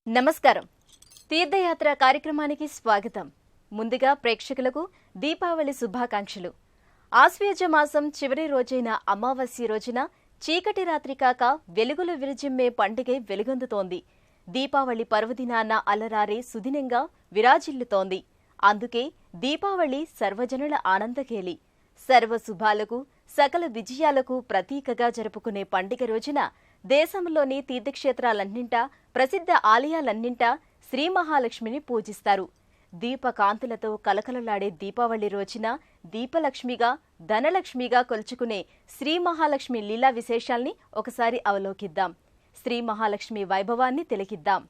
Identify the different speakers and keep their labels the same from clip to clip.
Speaker 1: నమస్కారం. తీర్థయాత్ర కార్యక్రమానికి స్వాగతం. ముందుగా ప్రేక్షకులకు దీపావళి శుభాకాంక్షలు. ఆశ్వయుజ మాసం చివరి రోజైన అమావాస్య రోజున చీకటి రాత్రి కాక వెలుగులు విరజిమ్మే పండుగే వెలుగొందుతోంది. దీపావళి పర్వదినాన అలరారే సుదినంగా విరాజిల్లుతోంది. అందుకే దీపావళి సర్వజనుల ఆనందకేలి. సర్వ శుభాలకు సకల విజయాలకు ప్రతీకగా జరుపుకునే పండుగ రోజున దేశంలోని తీర్థక్షేత్రాలన్నింటా ప్రసిద్ధ ఆలయాలన్నింటా శ్రీ మహాలక్ష్మిని పూజిస్తారు. దీపకాంతులతో కలకలలాడే దీపావళి రోజున దీపలక్ష్మిగా ధనలక్ష్మిగా కొలుచుకునే శ్రీ మహాలక్ష్మి లీలా విశేషాల్ని ఒకసారి అవలోకిద్దాం. శ్రీ మహాలక్ష్మి వైభవాన్ని తిలకిద్దాం.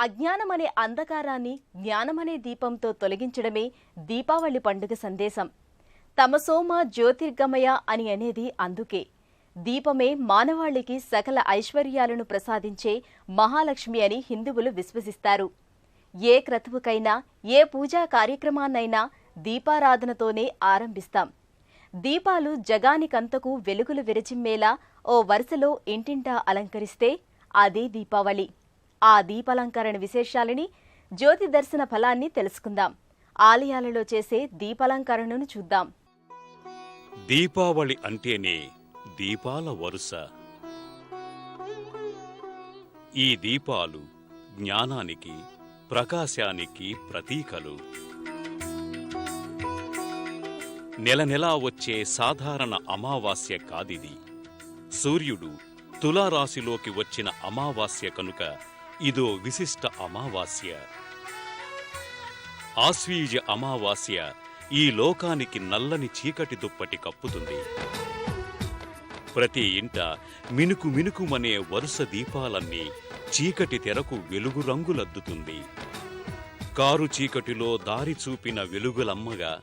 Speaker 1: అజ్ఞానమనే అంధకారాన్ని జ్ఞానమనే దీపంతో తొలగించడమే దీపావళి పండుగ సందేశం. తమసోమ జ్యోతిర్గమయ అని అనేది అందుకే. దీపమే మానవాళికి సకల ఐశ్వర్యాలను ప్రసాదించే మహాలక్ష్మి అని హిందువులు విశ్వసిస్తారు. ఏ క్రతువుకైనా ఏ పూజా కార్యక్రమాన్నైనా దీపారాధనతోనే ఆరంభిస్తాం. దీపాలు జగానికంతకు వెలుగులు విరజిమ్మేలా ఓ వరుసలో ఇంటింటా అలంకరిస్తే అదే దీపావళి. ఆ దీపాలంకరణ విశేషాలని, జ్యోతి దర్శన ఫలాన్ని తెలుసుకుందాం. ఆలయాలలో చేసే దీపాలంకరణను చూద్దాం.
Speaker 2: దీపావళి అంటేనే దీపాల వరుస. ఈ దీపాలు జ్ఞానానికి, ప్రకాశానికి ప్రతీకలు. నెల నెలా వచ్చే సాధారణ అమావాస్య కాదిది. సూర్యుడు తులారాశిలోకి వచ్చిన అమావాస్య కనుక ఇదో విశిష్ట అమావాస్య. ఆశ్వీజ అమావాస్య ఈ లోకానికి నల్లని చీకటి దుప్పటి కప్పుతుంది. ప్రతి ఇంట మినుకు మినుకుమనే వరుస దీపాలన్నీ చీకటి తెరకు వెలుగు రంగులద్దుతుంది. కారు చీకటిలో దారి చూపిన వెలుగులమ్మగా,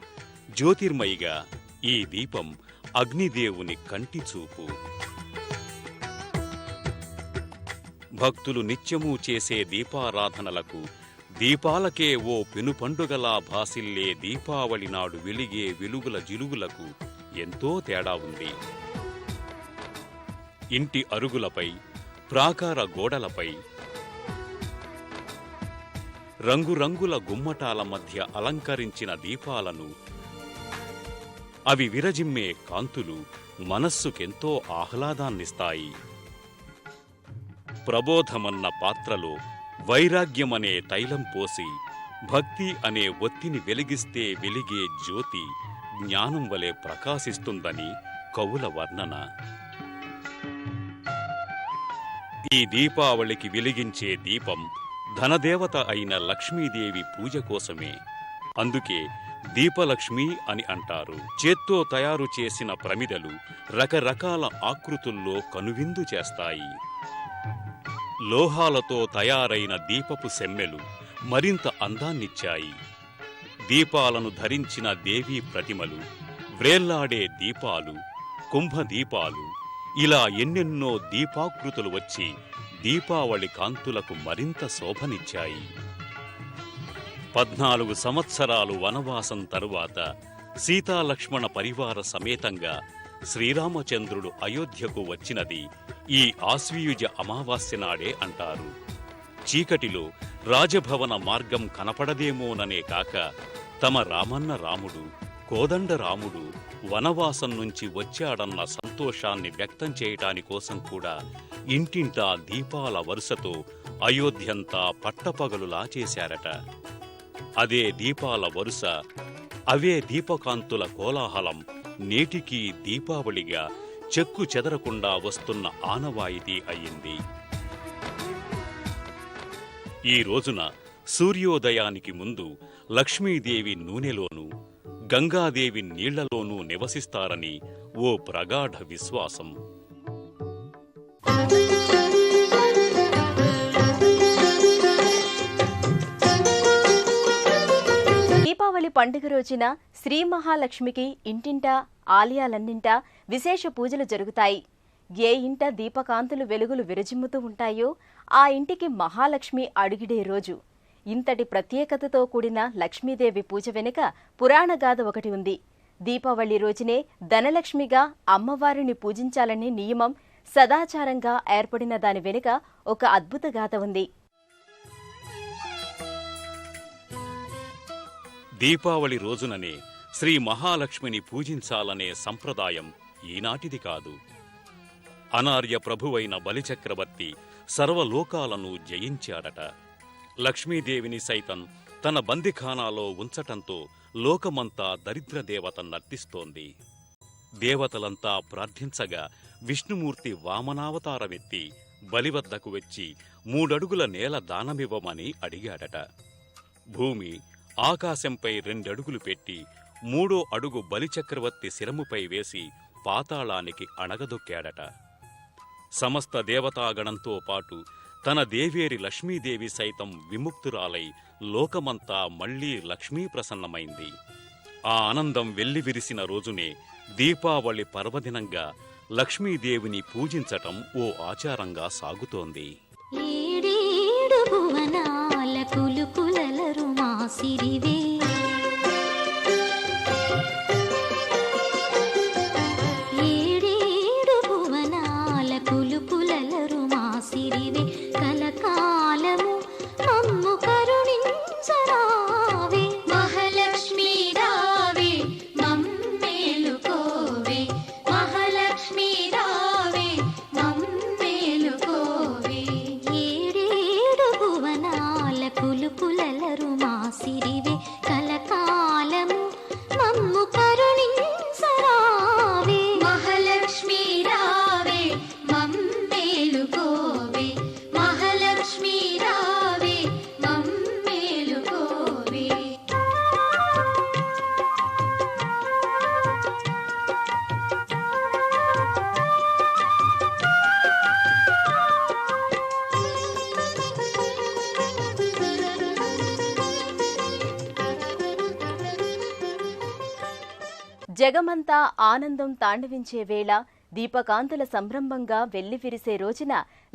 Speaker 2: జ్యోతిర్మయిగా ఈ దీపం అగ్నిదేవుని కంటి చూపు. భక్తులు నిత్యమూ చేసే దీపారాధనలకు, దీపాలకే ఓ పెనుపండుగలా భాసిల్లే దీపావళి నాడు వెలిగే వెలుగుల జిలుగులకు ఎంతో తేడా ఉంది. ఇంటి అరుగులపై, ప్రాకార గోడలపై, రంగురంగుల గుమ్మటాల మధ్య అలంకరించిన దీపాలను, అవి విరజిమ్మే కాంతులు మనస్సుకెంతో ఆహ్లాదాన్నిస్తాయి. ప్రబోధమన్న పాత్రలో వైరాగ్యమనే తైలం పోసి, భక్తి అనే ఒత్తిని వెలిగిస్తే వెలిగే జ్యోతి జ్ఞానం వలె ప్రకాశిస్తుందని కవుల వర్ణన. ఈ దీపావళికి వెలిగించే దీపం ధనదేవత అయిన లక్ష్మీదేవి పూజ కోసమే. అందుకే దీపలక్ష్మి అని అంటారు. చేత్తో తయారు చేసిన ప్రమిదలు రకరకాల ఆకృతుల్లో కనువిందు చేస్తాయి. లోహాలతో తయారైన దీపపు సెమ్మెలు మరింత అందాన్నిచ్చాయి. దీపాలను ధరించిన దేవీ ప్రతిమలు, వ్రేళ్లాడే దీపాలు, కుంభదీపాలు, ఇలా ఎన్నెన్నో దీపాకృతులు వచ్చి దీపావళి కాంతులకు మరింత శోభనిచ్చాయి. 14 సంవత్సరాలు వనవాసం తరువాత సీతాలక్ష్మణ పరివార సమేతంగా శ్రీరామచంద్రుడు అయోధ్యకు వచ్చినది ఈ ఆశ్వయుజ అమావాస్య నాడే అంటారు. చీకటిలో రాజభవన మార్గం కనపడదేమోననే కాక, తమ రామన్న రాముడు, కోదండ రాముడు వనవాసం నుంచి వచ్చాడన్న సంతోషాన్ని వ్యక్తం చేయటానికోసం కూడా ఇంటింటా దీపాల వరుసతో అయోధ్యంతా పట్టపగలులా చేశారట. అదే దీపాల వరుస, అవే దీపకాంతుల కోలాహలం నేటికీ దీపావళిగా చెక్కు చెదరకుండా వస్తున్న ఆనవాయితీ అయ్యింది. ఈ రోజున సూర్యోదయానికి ముందు లక్ష్మీదేవి నూనెలోనూ, గంగాదేవి నీళ్లలోనూ నివసిస్తారని ఓ ప్రగాఢ విశ్వాసం.
Speaker 1: పండుగ రోజున శ్రీ మహాలక్ష్మికి ఇంటింటా ఆలయాలన్నింటా విశేష పూజలు జరుగుతాయి. ఏ ఇంట దీపకాంతులు వెలుగులు విరజిమ్ముతూ ఉంటాయో ఆ ఇంటికి మహాలక్ష్మి అడుగిడే రోజు. ఇంతటి ప్రత్యేకతతో కూడిన లక్ష్మీదేవి పూజ వెనుక పురాణగాథ ఒకటి ఉంది. దీపావళి రోజునే ధనలక్ష్మిగా అమ్మవారిని పూజించాలనే నియమం సదాచారంగా ఏర్పడిన దాని వెనుక ఒక అద్భుత గాథ ఉంది.
Speaker 2: దీపావళి రోజుననే శ్రీ మహాలక్ష్మిని పూజించాలనే సంప్రదాయం ఈనాటిది కాదు. అనార్య ప్రభువైన బలిచక్రవర్తి సర్వలోకాలను జయించాడట. లక్ష్మీదేవిని సైతం తన బందిఖానాలో ఉంచటంతో లోకమంతా దరిద్రదేవత నర్తిస్తోంది. దేవతలంతా ప్రార్థించగా విష్ణుమూర్తి వామనావతారమెత్తి బలివద్దకు వచ్చి 3 అడుగుల నేల దానమివ్వమని అడిగాడట. భూమి ఆకాశంపై 2 అడుగులు పెట్టి 3వ అడుగు బలిచక్రవర్తి శిరముపై వేసి పాతాళానికి అణగదొక్కాడట. సమస్త దేవతాగణంతో పాటు తన దేవేరి లక్ష్మీదేవి సైతం విముక్తురాలై లోకమంతా మళ్లీ లక్ష్మీ ప్రసన్నమైంది. ఆ ఆనందం వెల్లివిరిసిన రోజునే దీపావళి పర్వదినంగా లక్ష్మీదేవిని పూజించటం ఓ ఆచారంగా సాగుతోంది.
Speaker 3: ఏడేడు భువనాల కులుకులలరు మా సిరివే, ఏడేడు భువనాల కులుకులలరు మా సిరివే, కలకాలము మమ్ము కరుణించరావే, మహాలక్ష్మీ రావే మమ్మేలుకోవే, మహాలక్ష్మీ రావే మమ్మేలుకోవే, ఏడేడు భువనాల కులుకులలరు మా సిరివే, కలకాలము మమ్ము కరుణించరావే, మహాలక్ష్మీ రావే మమ్మేలుకోవే, మహాలక్ష్మీ రావే మమ్మేలుకోవే.
Speaker 1: జగమంతా ఆనందం తాండవించే వేళ దీపకాంతుల సంభ్రమంగా వెల్లివిరిసే రోజున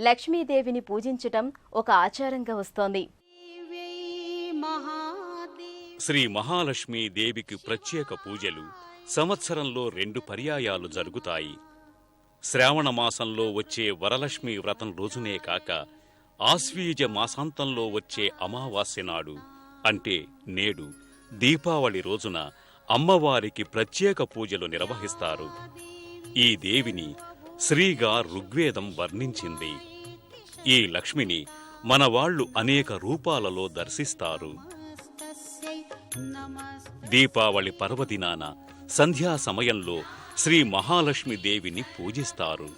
Speaker 1: లక్ష్మీదేవిని పూజించటం ఒక ఆచారంగా వస్తోంది.
Speaker 2: శ్రీ మహాలక్ష్మీ దేవికి ప్రత్యేక పూజలు సంవత్సరంలో 2 పర్యాయాలు జరుగుతాయి. శ్రావణ మాసంలో వచ్చే వరలక్ష్మి వ్రతం రోజునే కాక ఆశ్వీజ మాసాంతంలో వచ్చే అమావాస్య నాడు అంటే నేడు దీపావళి రోజున అమ్మవారికి ప్రత్యేక పూజలు నిర్వహిస్తారు. ఈ దేవిని శ్రీగా ఋగ్వేదం వర్ణించింది. ఈ లక్ష్మిని మనవాళ్లు అనేక రూపాలలో దర్శిస్తారు. దీపావళి పర్వదినాన సంధ్యా సమయంలో శ్రీ మహాలక్ష్మి దేవిని పూజిస్తారు.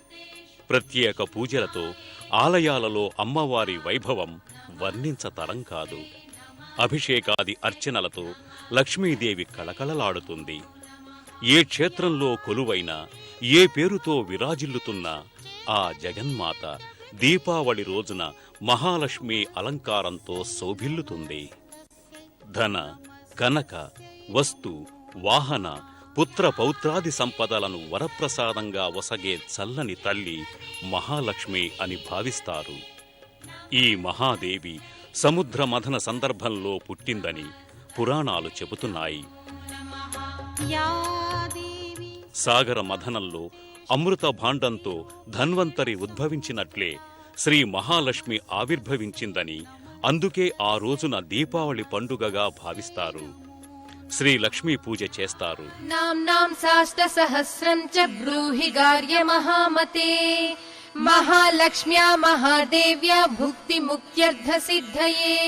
Speaker 2: ప్రత్యేక పూజలతో ఆలయాలలో అమ్మవారి వైభవం వర్ణించతరం కాదు. అభిషేకాది అర్చనలతో లక్ష్మీదేవి కళకళలాడుతుంది. ఏ క్షేత్రంలో కొలువైనా ఏ పేరుతో విరాజిల్లుతున్నా ఆ జగన్మాత దీపావళి రోజున మహాలక్ష్మి అలంకారంతో శోభిల్లుతుంది. ధన, కనక, వస్తు, వాహన, పుత్ర పౌత్రాది సంపదలను వరప్రసాదంగా వసగే చల్లని తల్లి మహాలక్ష్మి అని భావిస్తారు. ఈ మహాదేవి సముద్ర మథన సందర్భంలో పుట్టిందని పురాణాలు చెబుతున్నాయి. సాగర మథనంలో అమృత భాండంతో ధన్వంతరి ఉద్భవించినట్లే శ్రీ మహాలక్ష్మి ఆవిర్భవించిందని, అందుకే ఆ రోజున దీపావళి పండుగగా భావిస్తారు. శ్రీ లక్ష్మీ పూజ చేస్తారు.
Speaker 4: నాం శాస్త్ర సహస్రం చ బ్రూహి గార్య మహామతే, మహాలక్ష్మ్యా మహాదేవ్యా భుక్తి ముక్త్యర్థ సిద్ధయే.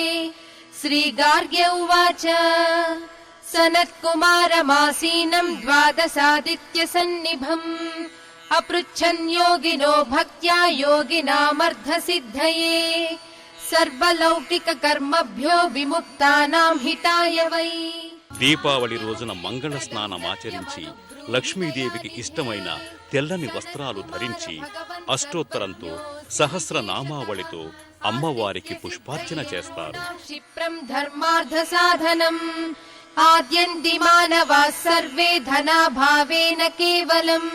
Speaker 4: శ్రీ గార్గ్య ఉవాచ సనత్కుమారమాసీనం ద్వాదశాదిత్య సన్నిభం, అపృచ్ఛన్ యోగినో భక్త్యా యోగినామర్థ సిద్ధయే. సర్వలౌకిక కర్మభ్యో విముక్తానాం హితాయ వై.
Speaker 2: దీపావళి రోజున మంగళ స్నానమాచరించి లక్ష్మీదేవికి ఇష్టమైన తెల్లని వస్త్రాలు ధరించి అష్టోత్తరంతో సహస్రనామావళితో అమ్మవారికి పుష్పార్చన చేస్తారు.
Speaker 4: క్షిప్రం ధర్మార్థ సాధనం आद्यन्ति मानवाः सर्वे धनाभावेन केवलम्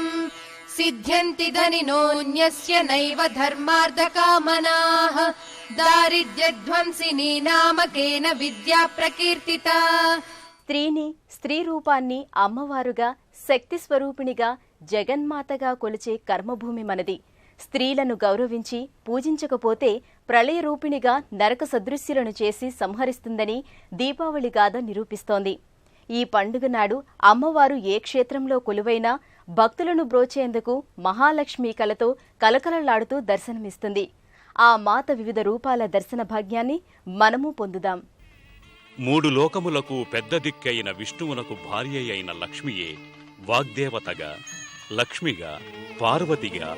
Speaker 4: सिद्ध्यन्ति धनिनोऽन्यस्य नैव धर्मार्थकामनाः दारिद्र्यध्वंसिनी नामकेन విద్యా ప్రకీర్తిత.
Speaker 1: స్త్రీని, స్త్రీ రూపాన్ని అమ్మవారుగా, శక్తి స్వరూపిణిగా, జగన్మాతగా కొలిచే కర్మభూమి మనది. స్త్రీలను గౌరవించి పూజించకపోతే ప్రళయ రూపిణిగా నరక సదృశ్యులను చేసి సంహరిస్తుందని దీపావళి గాథ నిరూపిస్తోంది. ఈ పండుగ నాడు అమ్మవారు ఏ క్షేత్రంలో కొలువైనా భక్తులను బ్రోచేందుకు మహాలక్ష్మి కలతో కలకలలాడుతూ దర్శనమిస్తుంది. ఆ మాత వివిధ రూపాల దర్శన భాగ్యాన్ని మనము పొందుదాం.
Speaker 2: 3 లోకములకు పెద్ద దిక్కైన విష్ణువునకు భార్య అయిన లక్ష్మియే వాగ్దేవతగా, లక్ష్మిగా, పార్వతిగా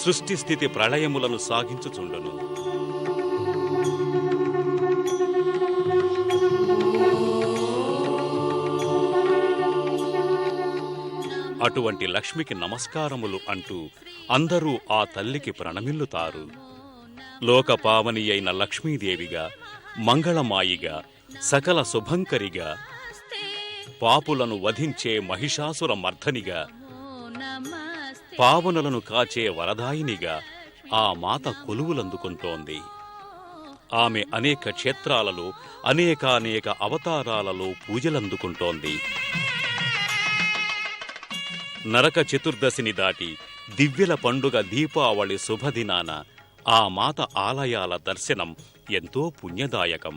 Speaker 2: సృష్టి స్థితి ప్రళయములను సాగించుచుండును. అటువంటి లక్ష్మికి నమస్కారములు అంటూ అందరూ ఆ తల్లికి ప్రణమిల్లుతారు. లోకపావని అయిన లక్ష్మీదేవిగా, మంగళమాయిగా, సకల శుభంకరిగా, పాపులను వధించే మహిషాసుర మర్ధనిగా, పావనులను కాచే వరదాయినిగా ఆ మాత కొలువులందుకుంటోంది. ఆమె అనేక క్షేత్రాలలో అనేకానేక అవతారాలలో పూజలందుకుంటోంది. నరక చతుర్దశిని దాటి దివ్యల పండుగ దీపావళి శుభదినాన ఆ మాత ఆలయాల దర్శనం ఎంతో పుణ్యదాయకం.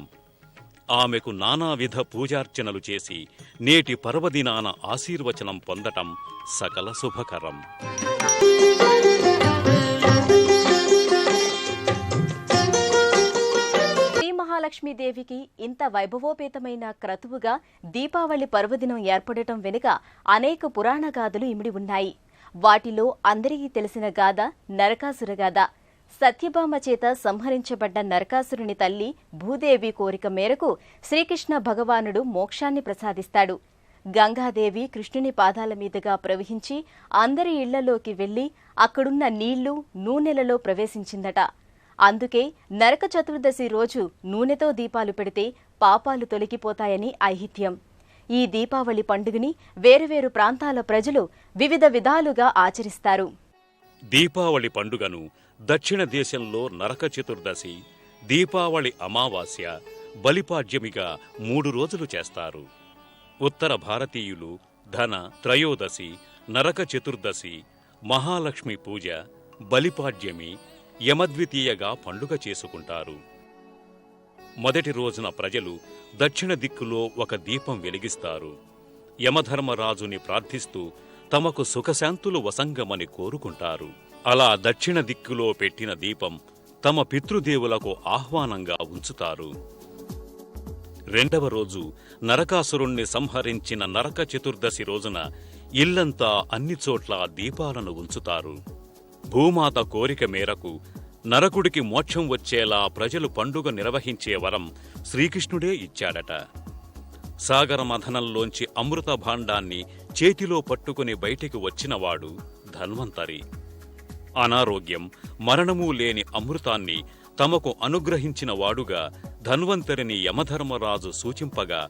Speaker 2: ఆమెకు నానావిధ పూజార్చనలు చేసి నేటి పర్వదినాన ఆశీర్వచనం పొందటం సకల శుభకరం.
Speaker 1: శ్రీ మహాలక్ష్మీదేవికి ఇంత వైభవోపేతమైన క్రతువుగా దీపావళి పర్వదినం ఏర్పడటం వెనుక అనేక పురాణ గాథలు ఇమిడి ఉన్నాయి. వాటిలో అందరికీ తెలిసిన గాథ నరకాసుర గాథ. సత్యభామ చేత సంహరించబడ్డ నరకాసురుని తల్లి భూదేవి కోరిక మేరకు శ్రీకృష్ణ భగవానుడు మోక్షాన్ని ప్రసాదిస్తాడు. గంగాదేవి కృష్ణుని పాదాల మీదుగా ప్రవహించి అందరి ఇళ్లలోకి వెళ్లి అక్కడున్న నీళ్లు, నూనెలలో ప్రవేశించిందట. అందుకే నరక చతుర్దశి రోజు నూనెతో దీపాలు పెడితే పాపాలు తొలగిపోతాయని ఐహిత్యం. ఈ దీపావళి పండుగని వేరువేరు ప్రాంతాల ప్రజలు వివిధ విధాలుగా ఆచరిస్తారు.
Speaker 2: దీపావళి పండుగను దక్షిణ దేశంలో నరక చతుర్దశి, దీపావళి అమావాస్య, బలిపాడ్యమిగా 3 రోజులు చేస్తారు. ఉత్తర భారతీయులు ధన త్రయోదశి, నరక చతుర్దశి, మహాలక్ష్మి పూజ, బలిపాడ్యమి, యమద్వితీయగా పండుగ చేసుకుంటారు. మొదటి రోజున ప్రజలు దక్షిణ దిక్కులో ఒక దీపం వెలిగిస్తారు. యమధర్మరాజుని ప్రార్థిస్తూ తమకు సుఖశాంతులు వసంగమని కోరుకుంటారు. అలా దక్షిణ దిక్కులో పెట్టిన దీపం తమ పితృదేవులకు ఆహ్వానంగా ఉంచుతారు. రెండవ రోజు నరకాసురుణ్ణి సంహరించిన నరక చతుర్దశి రోజున ఇల్లంతా అన్ని చోట్ల దీపాలను ఉంచుతారు. భూమాత కోరిక మేరకు నరకుడికి మోక్షం వచ్చేలా ప్రజలు పండుగ నిర్వహించే వరం శ్రీకృష్ణుడే ఇచ్చాడట. సాగరమథనంలోంచి అమృత భాండాన్ని చేతిలో పట్టుకుని బయటికి వచ్చినవాడు ధన్వంతరి. అనారోగ్యం, మరణమూ లేని అమృతాన్ని తమకు అనుగ్రహించిన వాడుగా ధన్వంతరిని యమధర్మరాజు సూచింపగా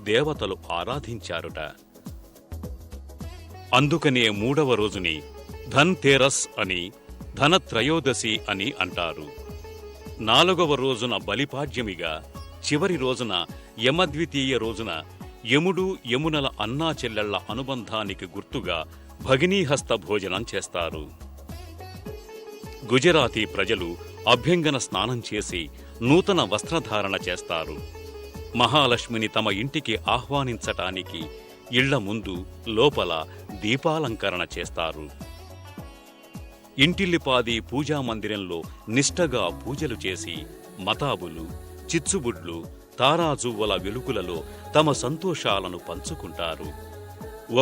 Speaker 2: దేవతలు ఆరాధించారుట. అందుకనే 3వ రోజుని ధన్ తేరస్ అని, ధనత్రయోదశి అని అంటారు. 4వ రోజున బలిపాడ్యమిగా, చివరి రోజున యమద్వితీయ రోజున యముడు యమునల అన్నా చెల్లెళ్ల అనుబంధానికి గుర్తుగా భగినీహస్త భోజనం చేస్తారు. గుజరాతీ ప్రజలు అభ్యంగన స్నానం చేసి నూతన వస్త్రధారణ చేస్తారు. మహాలక్ష్మిని తమ ఇంటికి ఆహ్వానించటానికి ఇళ్ల ముందు లోపల దీపాలంకరణ చేస్తారు. ఇంటిల్లిపాది పూజామందిరంలో నిష్టగా పూజలు చేసి మతాబులు, చిచ్చుబుడ్లు, తారాజువ్వల వెలుగులలో తమ సంతోషాలను పంచుకుంటారు.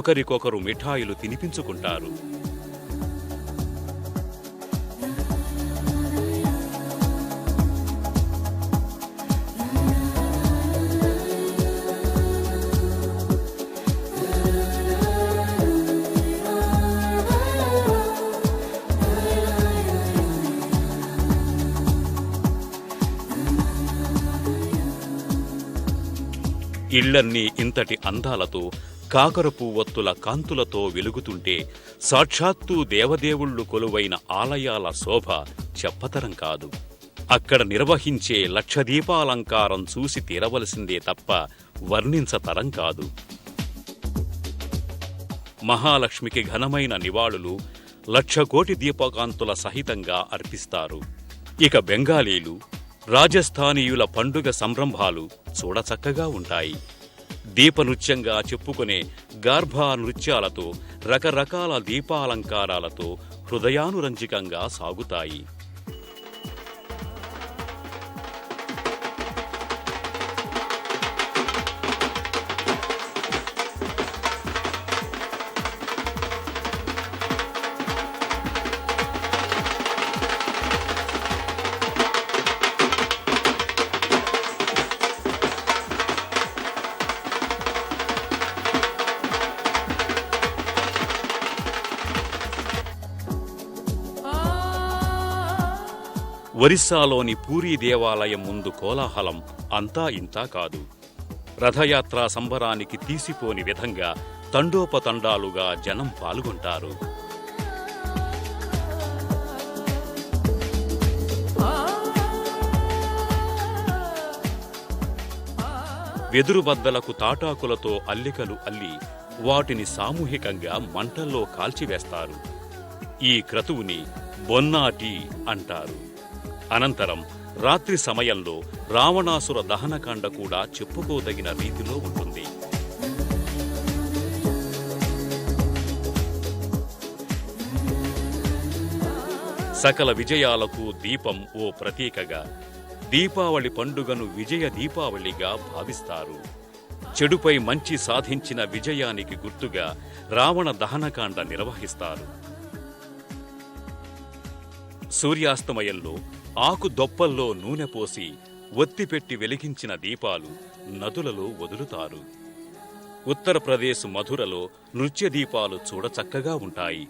Speaker 2: ఒకరికొకరు మిఠాయిలు తినిపించుకుంటారు. ఇళ్లన్నీ ఇంతటి అందాలతో కాకరపువ్వొత్తుల కాంతులతో వెలుగుతుంటే సాక్షాత్తూ దేవదేవుళ్లు కొలువైన ఆలయాల శోభ చెప్పతరం కాదు. అక్కడ నిర్వహించే లక్షదీపాలంకారం చూసి తీరవలసిందే తప్ప వర్ణించతరం కాదు. మహాలక్ష్మికి ఘనమైన నివాళులు 1,00,000 కోటి దీపకాంతుల సహితంగా అర్పిస్తారు. ఇక బెంగాలీలు, రాజస్థానీయుల పండుగ సంరంభాలు చూడచక్కగా ఉంటాయి. దీపనృత్యంగా చెప్పుకునే గార్భా నృత్యాలతో రకరకాల దీపాలంకారాలతో హృదయానురంజికంగా సాగుతాయి. ఒరిస్సాలోని పూరీ దేవాలయం ముందు కోలాహలం అంతా ఇంతా కాదు. రథయాత్రా సంబరానికి తీసిపోని విధంగా తండోపతండాలుగా జనం పాల్గొంటారు. వెదురుబద్దలకు తాటాకులతో అల్లికలు అల్లి వాటిని సామూహికంగా మంటల్లో కాల్చివేస్తారు. ఈ క్రతువుని బొన్నాటి అంటారు. అనంతరం రాత్రి సమయంలో రావణాసుర దహనకాండ కూడా చెప్పుకోదగిన రీతిలో ఉంటుంది. సకల విజయాలకు దీపం ఓ ప్రతీకగా దీపావళి పండుగను విజయ దీపావళిగా భావిస్తారు. చెడుపై మంచి సాధించిన విజయానికి గుర్తుగా రావణ దహనకాండ నిర్వహిస్తారు. సూర్యాస్తమయంలో ఆకు దొప్పల్లో నూనె పోసి ఒత్తిపెట్టి వెలిగించిన దీపాలు నదులలో వదులుతారు. ఉత్తరప్రదేశ్ మధురలో నృత్య దీపాలు చూడచక్కగా ఉంటాయి.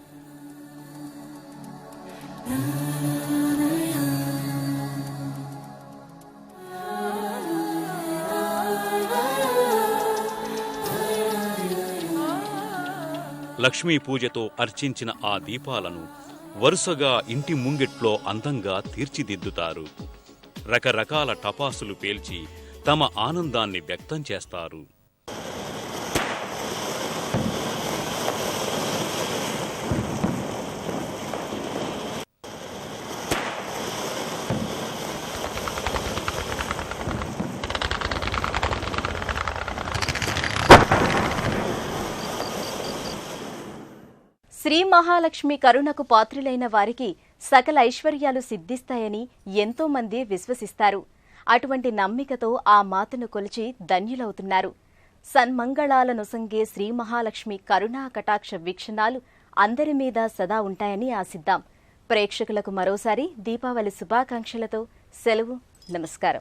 Speaker 2: లక్ష్మీ పూజతో అర్చించిన ఆ దీపాలను వరుసగా ఇంటి ముంగిట్లో అందంగా తీర్చిదిద్దుతారు. రకరకాల టపాసులు పేల్చి తమ ఆనందాన్ని వ్యక్తం చేస్తారు.
Speaker 1: శ్రీ మహాలక్ష్మి కరుణకు పాత్రులైన వారికి సకల ఐశ్వర్యాలు సిద్ధిస్తాయని ఎంతో మంది విశ్వసిస్తారు. అటువంటి నమ్మికతో ఆ మాతను కొలిచి ధన్యులవుతున్నారు. సన్మంగళాలను సంగే శ్రీ మహాలక్ష్మి కరుణా కటాక్ష వీక్షణాలు అందరి మీద సదా ఉంటాయని ఆశిద్దాం. ప్రేక్షకులకు మరోసారి దీపావళి శుభాకాంక్షలతో సెలవు. నమస్కారం.